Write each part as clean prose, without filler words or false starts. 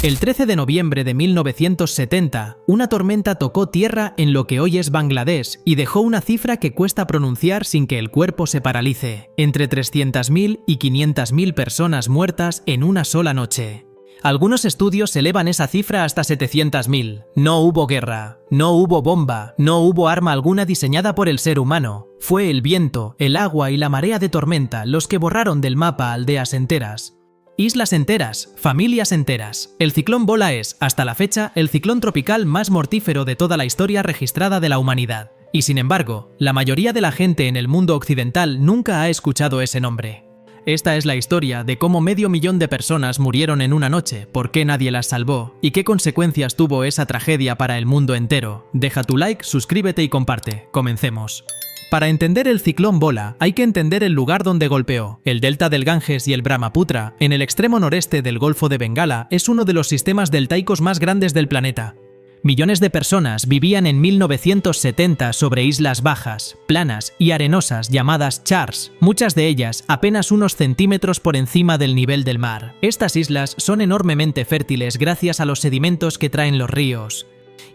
El 13 de noviembre de 1970, una tormenta tocó tierra en lo que hoy es Bangladesh y dejó una cifra que cuesta pronunciar sin que el cuerpo se paralice: entre 300.000 y 500.000 personas muertas en una sola noche. Algunos estudios elevan esa cifra hasta 700.000. No hubo guerra, no hubo bomba, no hubo arma alguna diseñada por el ser humano. Fue el viento, el agua y la marea de tormenta los que borraron del mapa aldeas enteras. Islas enteras, familias enteras. El ciclón Bola es, hasta la fecha, el ciclón tropical más mortífero de toda la historia registrada de la humanidad. Y sin embargo, la mayoría de la gente en el mundo occidental nunca ha escuchado ese nombre. Esta es la historia de cómo 500.000 de personas murieron en una noche, por qué nadie las salvó y qué consecuencias tuvo esa tragedia para el mundo entero. Deja tu like, suscríbete y comparte. Comencemos. Para entender el ciclón Bola, hay que entender el lugar donde golpeó. El delta del Ganges y el Brahmaputra, en el extremo noreste del Golfo de Bengala, es uno de los sistemas deltaicos más grandes del planeta. Millones de personas vivían en 1970 sobre islas bajas, planas y arenosas llamadas chars, muchas de ellas apenas unos centímetros por encima del nivel del mar. Estas islas son enormemente fértiles gracias a los sedimentos que traen los ríos.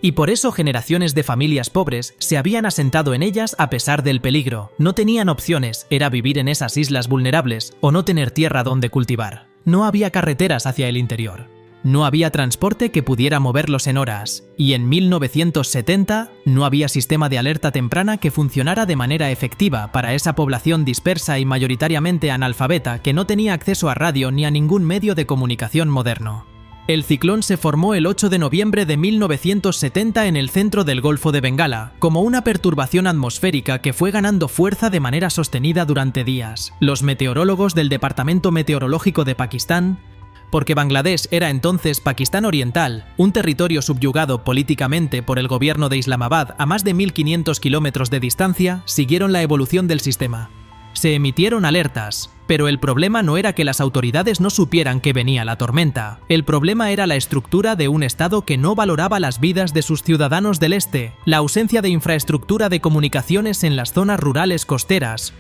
Y por eso generaciones de familias pobres se habían asentado en ellas a pesar del peligro. No tenían opciones, era vivir en esas islas vulnerables o no tener tierra donde cultivar. No había carreteras hacia el interior. No había transporte que pudiera moverlos en horas. Y en 1970 no había sistema de alerta temprana que funcionara de manera efectiva para esa población dispersa y mayoritariamente analfabeta que no tenía acceso a radio ni a ningún medio de comunicación moderno. El ciclón se formó el 8 de noviembre de 1970 en el centro del Golfo de Bengala, como una perturbación atmosférica que fue ganando fuerza de manera sostenida durante días. Los meteorólogos del Departamento Meteorológico de Pakistán, porque Bangladesh era entonces Pakistán Oriental, un territorio subyugado políticamente por el gobierno de Islamabad a más de 1.500 kilómetros de distancia, siguieron la evolución del sistema. Se emitieron alertas, pero el problema no era que las autoridades no supieran que venía la tormenta. El problema era la estructura de un Estado que no valoraba las vidas de sus ciudadanos del este, la ausencia de infraestructura de comunicaciones en las zonas rurales costeras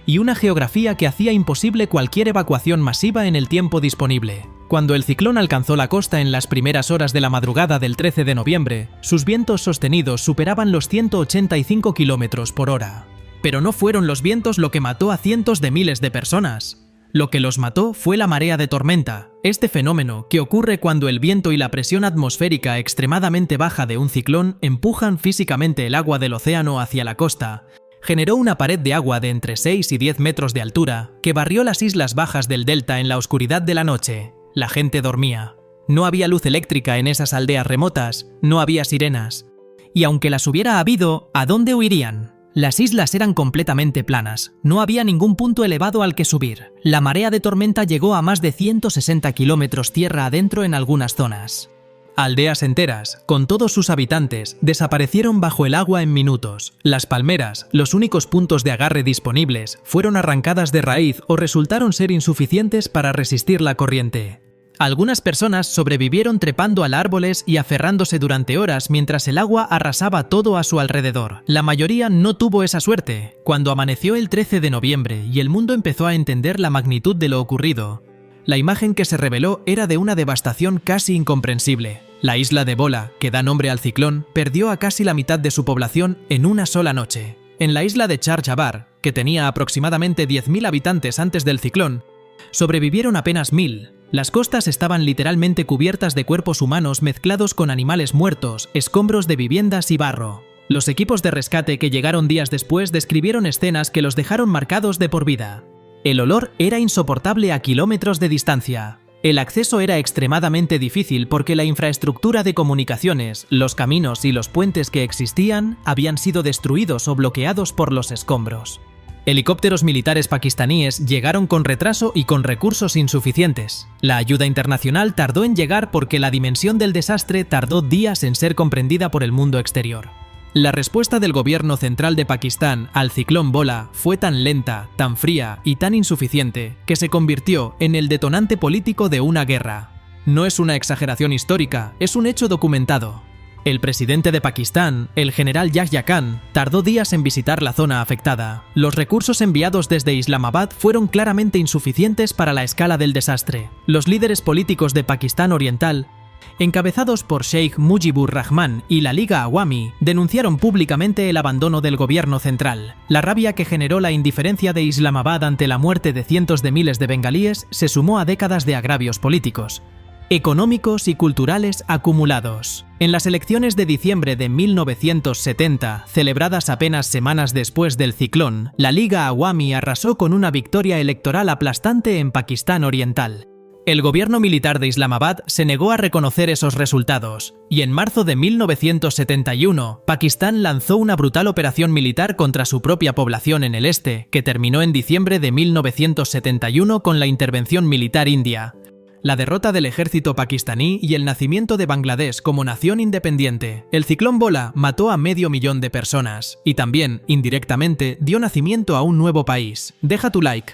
y una geografía que hacía imposible cualquier evacuación masiva en el tiempo disponible. Cuando el ciclón alcanzó la costa en las primeras horas de la madrugada del 13 de noviembre, sus vientos sostenidos superaban los 185 km por hora. Pero no fueron los vientos lo que mató a cientos de miles de personas. Lo que los mató fue la marea de tormenta. Este fenómeno, que ocurre cuando el viento y la presión atmosférica extremadamente baja de un ciclón empujan físicamente el agua del océano hacia la costa, generó una pared de agua de entre 6 y 10 metros de altura que barrió las islas bajas del delta en la oscuridad de la noche. La gente dormía. No había luz eléctrica en esas aldeas remotas, no había sirenas. Y aunque las hubiera habido, ¿a dónde huirían? Las islas eran completamente planas, no había ningún punto elevado al que subir. La marea de tormenta llegó a más de 160 kilómetros tierra adentro en algunas zonas. Aldeas enteras, con todos sus habitantes, desaparecieron bajo el agua en minutos. Las palmeras, los únicos puntos de agarre disponibles, fueron arrancadas de raíz o resultaron ser insuficientes para resistir la corriente. Algunas personas sobrevivieron trepando a árboles y aferrándose durante horas mientras el agua arrasaba todo a su alrededor. La mayoría no tuvo esa suerte. Cuando amaneció el 13 de noviembre y el mundo empezó a entender la magnitud de lo ocurrido, la imagen que se reveló era de una devastación casi incomprensible. La isla de Bola, que da nombre al ciclón, perdió a casi la mitad de su población en una sola noche. En la isla de Char Jabbar, que tenía aproximadamente 10.000 habitantes antes del ciclón, sobrevivieron apenas 1.000. Las costas estaban literalmente cubiertas de cuerpos humanos mezclados con animales muertos, escombros de viviendas y barro. Los equipos de rescate que llegaron días después describieron escenas que los dejaron marcados de por vida. El olor era insoportable a kilómetros de distancia. El acceso era extremadamente difícil porque la infraestructura de comunicaciones, los caminos y los puentes que existían habían sido destruidos o bloqueados por los escombros. Helicópteros militares pakistaníes llegaron con retraso y con recursos insuficientes. La ayuda internacional tardó en llegar porque la dimensión del desastre tardó días en ser comprendida por el mundo exterior. La respuesta del gobierno central de Pakistán al ciclón Bola fue tan lenta, tan fría y tan insuficiente que se convirtió en el detonante político de una guerra. No es una exageración histórica, es un hecho documentado. El presidente de Pakistán, el general Yahya Khan, tardó días en visitar la zona afectada. Los recursos enviados desde Islamabad fueron claramente insuficientes para la escala del desastre. Los líderes políticos de Pakistán Oriental encabezados por Sheikh Mujibur Rahman y la Liga Awami, denunciaron públicamente el abandono del gobierno central. La rabia que generó la indiferencia de Islamabad ante la muerte de cientos de miles de bengalíes se sumó a décadas de agravios políticos, económicos y culturales acumulados. En las elecciones de diciembre de 1970, celebradas apenas semanas después del ciclón, la Liga Awami arrasó con una victoria electoral aplastante en Pakistán Oriental. El gobierno militar de Islamabad se negó a reconocer esos resultados, y en marzo de 1971, Pakistán lanzó una brutal operación militar contra su propia población en el este, que terminó en diciembre de 1971 con la intervención militar india, la derrota del ejército pakistaní y el nacimiento de Bangladesh como nación independiente. El ciclón Bola mató a 500.000 de personas, y también, indirectamente, dio nacimiento a un nuevo país. Deja tu like,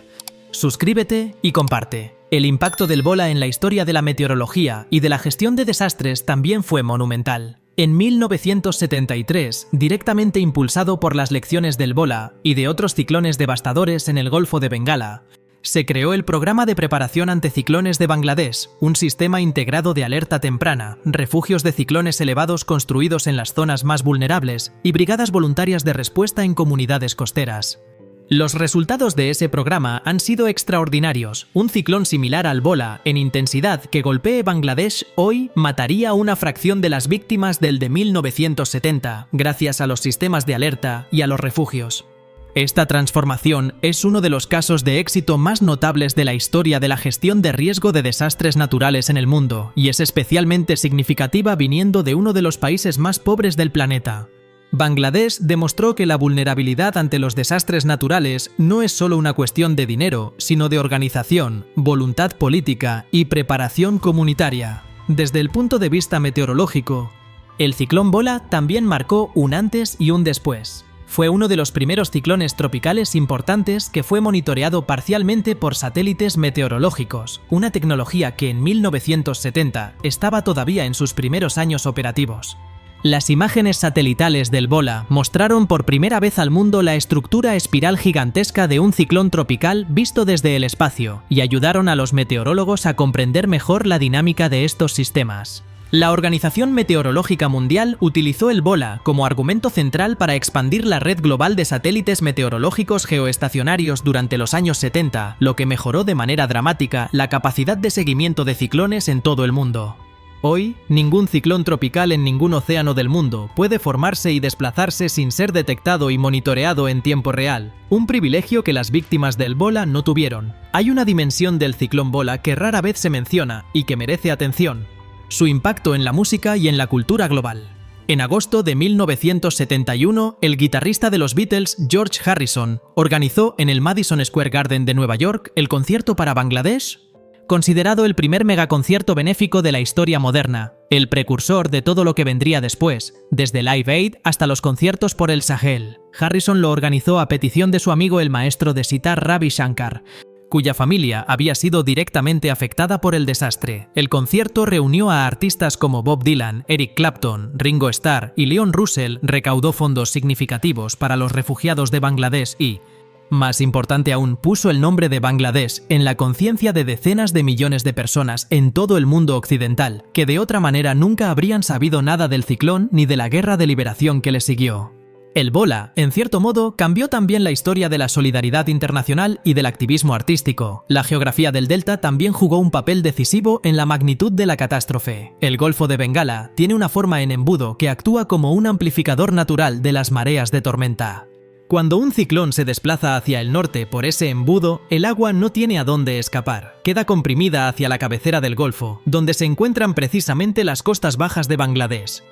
suscríbete y comparte. El impacto del Bola en la historia de la meteorología y de la gestión de desastres también fue monumental. En 1973, directamente impulsado por las lecciones del Bola y de otros ciclones devastadores en el Golfo de Bengala, se creó el Programa de Preparación ante Ciclones de Bangladesh, un sistema integrado de alerta temprana, refugios de ciclones elevados construidos en las zonas más vulnerables y brigadas voluntarias de respuesta en comunidades costeras. Los resultados de ese programa han sido extraordinarios. Un ciclón similar al Bola, en intensidad, que golpee Bangladesh hoy, mataría a una fracción de las víctimas del de 1970, gracias a los sistemas de alerta y a los refugios. Esta transformación es uno de los casos de éxito más notables de la historia de la gestión de riesgo de desastres naturales en el mundo, y es especialmente significativa viniendo de uno de los países más pobres del planeta. Bangladesh demostró que la vulnerabilidad ante los desastres naturales no es solo una cuestión de dinero, sino de organización, voluntad política y preparación comunitaria. Desde el punto de vista meteorológico, el ciclón Bola también marcó un antes y un después. Fue uno de los primeros ciclones tropicales importantes que fue monitoreado parcialmente por satélites meteorológicos, una tecnología que en 1970 estaba todavía en sus primeros años operativos. Las imágenes satelitales del Bola mostraron por primera vez al mundo la estructura espiral gigantesca de un ciclón tropical visto desde el espacio y ayudaron a los meteorólogos a comprender mejor la dinámica de estos sistemas. La Organización Meteorológica Mundial utilizó el Bola como argumento central para expandir la red global de satélites meteorológicos geoestacionarios durante los años 70, lo que mejoró de manera dramática la capacidad de seguimiento de ciclones en todo el mundo. Hoy, ningún ciclón tropical en ningún océano del mundo puede formarse y desplazarse sin ser detectado y monitoreado en tiempo real, un privilegio que las víctimas del Bola no tuvieron. Hay una dimensión del ciclón Bola que rara vez se menciona y que merece atención: su impacto en la música y en la cultura global. En agosto de 1971, el guitarrista de los Beatles, George Harrison, organizó en el Madison Square Garden de Nueva York el concierto para Bangladesh, considerado el primer megaconcierto benéfico de la historia moderna, el precursor de todo lo que vendría después, desde Live Aid hasta los conciertos por el Sahel. Harrison lo organizó a petición de su amigo el maestro de sitar Ravi Shankar, cuya familia había sido directamente afectada por el desastre. El concierto reunió a artistas como Bob Dylan, Eric Clapton, Ringo Starr y Leon Russell, recaudó fondos significativos para los refugiados de Bangladesh y, más importante aún, puso el nombre de Bangladesh en la conciencia de decenas de millones de personas en todo el mundo occidental, que de otra manera nunca habrían sabido nada del ciclón ni de la guerra de liberación que le siguió. El Bola, en cierto modo, cambió también la historia de la solidaridad internacional y del activismo artístico. La geografía del delta también jugó un papel decisivo en la magnitud de la catástrofe. El Golfo de Bengala tiene una forma en embudo que actúa como un amplificador natural de las mareas de tormenta. Cuando un ciclón se desplaza hacia el norte por ese embudo, el agua no tiene a dónde escapar. Queda comprimida hacia la cabecera del Golfo, donde se encuentran precisamente las costas bajas de Bangladesh.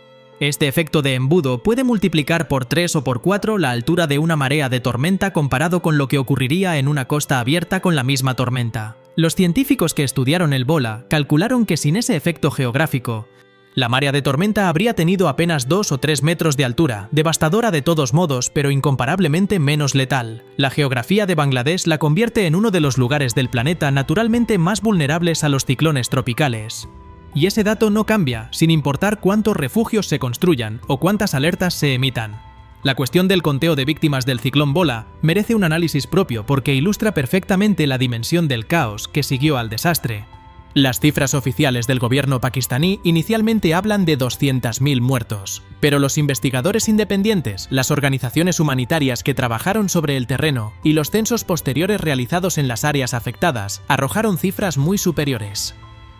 Este efecto de embudo puede multiplicar por 3 o por 4 la altura de una marea de tormenta comparado con lo que ocurriría en una costa abierta con la misma tormenta. Los científicos que estudiaron el Bola calcularon que sin ese efecto geográfico, la marea de tormenta habría tenido apenas 2 o 3 metros de altura, devastadora de todos modos, pero incomparablemente menos letal. La geografía de Bangladesh la convierte en uno de los lugares del planeta naturalmente más vulnerables a los ciclones tropicales. Y ese dato no cambia, sin importar cuántos refugios se construyan o cuántas alertas se emitan. La cuestión del conteo de víctimas del ciclón Bola merece un análisis propio porque ilustra perfectamente la dimensión del caos que siguió al desastre. Las cifras oficiales del gobierno pakistaní inicialmente hablan de 200.000 muertos, pero los investigadores independientes, las organizaciones humanitarias que trabajaron sobre el terreno y los censos posteriores realizados en las áreas afectadas arrojaron cifras muy superiores.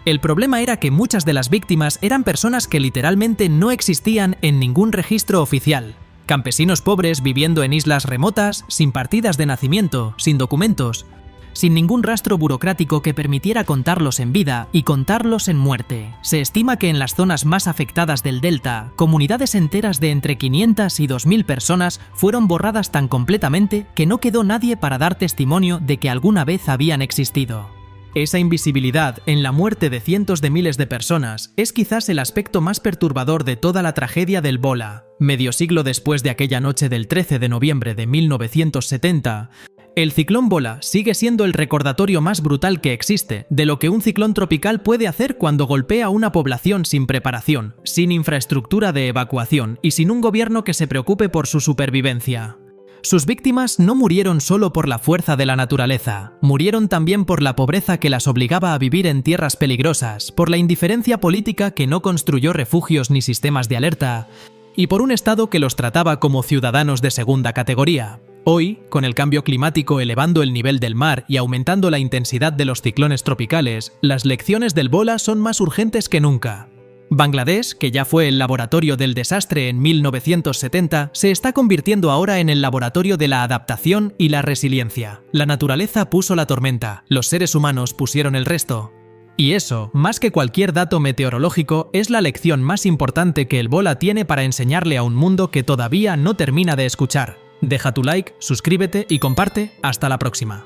El problema era que muchas de las víctimas eran personas que literalmente no existían en ningún registro oficial. Campesinos pobres viviendo en islas remotas, sin partidas de nacimiento, sin documentos, sin ningún rastro burocrático que permitiera contarlos en vida y contarlos en muerte. Se estima que en las zonas más afectadas del delta, comunidades enteras de entre 500 y 2.000 personas fueron borradas tan completamente que no quedó nadie para dar testimonio de que alguna vez habían existido. Esa invisibilidad en la muerte de cientos de miles de personas es quizás el aspecto más perturbador de toda la tragedia del Bola. Medio siglo después de aquella noche del 13 de noviembre de 1970, el ciclón Bola sigue siendo el recordatorio más brutal que existe de lo que un ciclón tropical puede hacer cuando golpea a una población sin preparación, sin infraestructura de evacuación y sin un gobierno que se preocupe por su supervivencia. Sus víctimas no murieron solo por la fuerza de la naturaleza, murieron también por la pobreza que las obligaba a vivir en tierras peligrosas, por la indiferencia política que no construyó refugios ni sistemas de alerta, y por un Estado que los trataba como ciudadanos de segunda categoría. Hoy, con el cambio climático elevando el nivel del mar y aumentando la intensidad de los ciclones tropicales, las lecciones del Bola son más urgentes que nunca. Bangladesh, que ya fue el laboratorio del desastre en 1970, se está convirtiendo ahora en el laboratorio de la adaptación y la resiliencia. La naturaleza puso la tormenta, los seres humanos pusieron el resto. Y eso, más que cualquier dato meteorológico, es la lección más importante que el Bola tiene para enseñarle a un mundo que todavía no termina de escuchar. Deja tu like, suscríbete y comparte. Hasta la próxima.